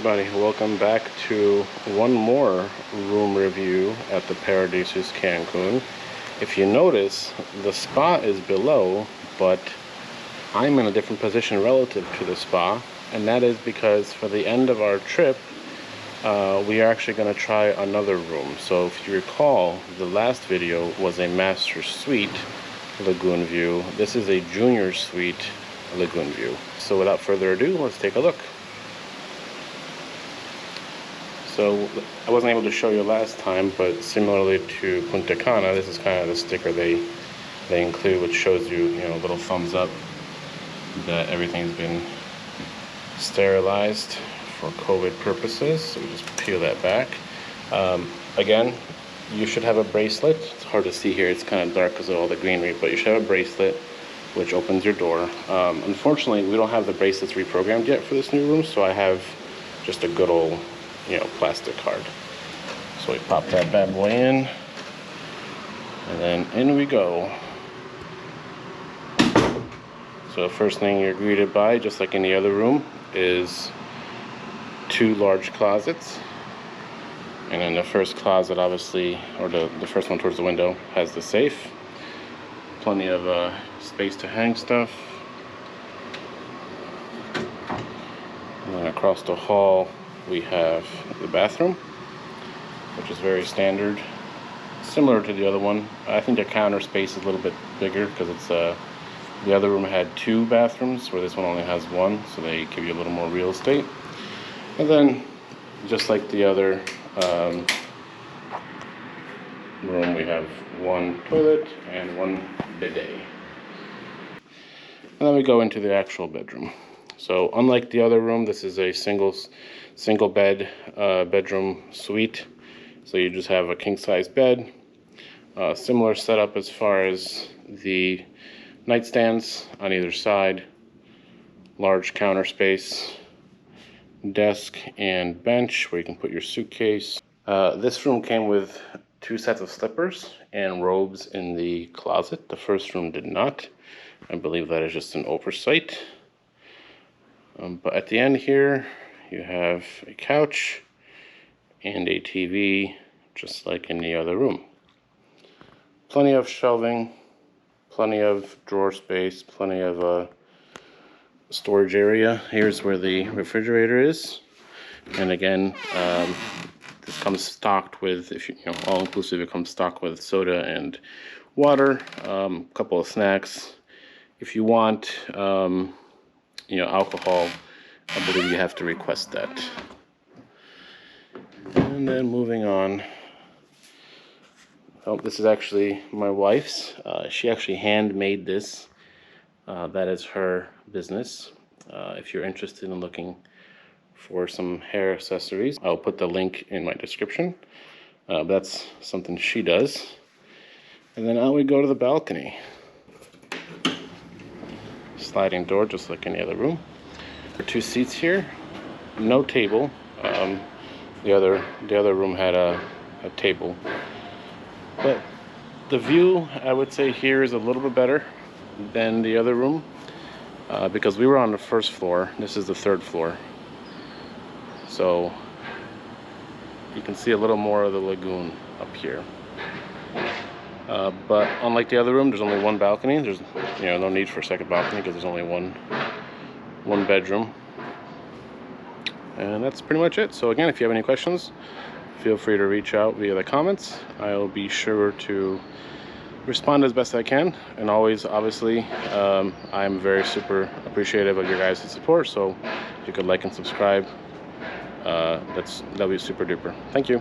everybody, welcome back to one more room review at the Paradisus Cancun. If you notice, the spa is below, but I'm in a different position relative to the spa, and that is because for the end of our trip, we are actually going to try another room. So if you recall, the last video was a master suite lagoon view. This is a junior suite lagoon view. So without further ado, let's take a look. So I wasn't able to show you last time, but similarly to Punta Cana, this is kind of the sticker they include, which shows you, a little thumbs up that everything's been sterilized for COVID purposes. So we just peel that back. Again, you should have a bracelet. It's hard to see here, it's kind of dark because of all the greenery, but you should have a bracelet which opens your door. Unfortunately, we don't have the bracelets reprogrammed yet for this new room, so I have just a good old plastic card. So we pop that bad boy in, and then in we go. So the first thing you're greeted by, just like in the other room, is two large closets. And then the first closet, obviously, or the first one towards the window, has the safe. Plenty of space to hang stuff. And then across the hall, we have the bathroom, which is very standard, similar to the other one. I think the counter space is a little bit bigger because it's the other room had two bathrooms, where this one only has one, so they give you a little more real estate. And then, just like the other room, we have one toilet and one bidet. And then we go into the actual bedroom. So unlike the other room, this is a single bed bedroom suite. So you just have a king size bed. Similar setup as far as the nightstands on either side. Large counter space, desk and bench where you can put your suitcase. This room came with two sets of slippers and robes in the closet. The first room did not. I believe that is just an oversight. But at the end here, you have a couch and a TV, just like in the other room. Plenty of shelving, plenty of drawer space, plenty of storage area. Here's where the refrigerator is. And again, this comes stocked with, all inclusive, it comes stocked with soda and water, a couple of snacks. If you want, alcohol, I believe you have to request that. And then moving on. Oh, this is actually my wife's. She actually handmade this. That is her business. If you're interested in looking for some hair accessories, I'll put the link in my description. That's something she does. And then out we go to the balcony. Sliding door, just like in the other room. There are two seats here, no table. The other room had a table, but the view, I would say, here is a little bit better than the other room because we were on the first floor. This is the third floor, so you can see a little more of the lagoon up here. But unlike the other room, there's only one balcony. There's no need for a second balcony because there's only one bedroom. And that's pretty much it. So again, if you have any questions, feel free to reach out via the comments. I'll be sure to respond as best I can. And always, obviously, I'm very super appreciative of your guys' support. So if you could like and subscribe, that'd be super duper. Thank you.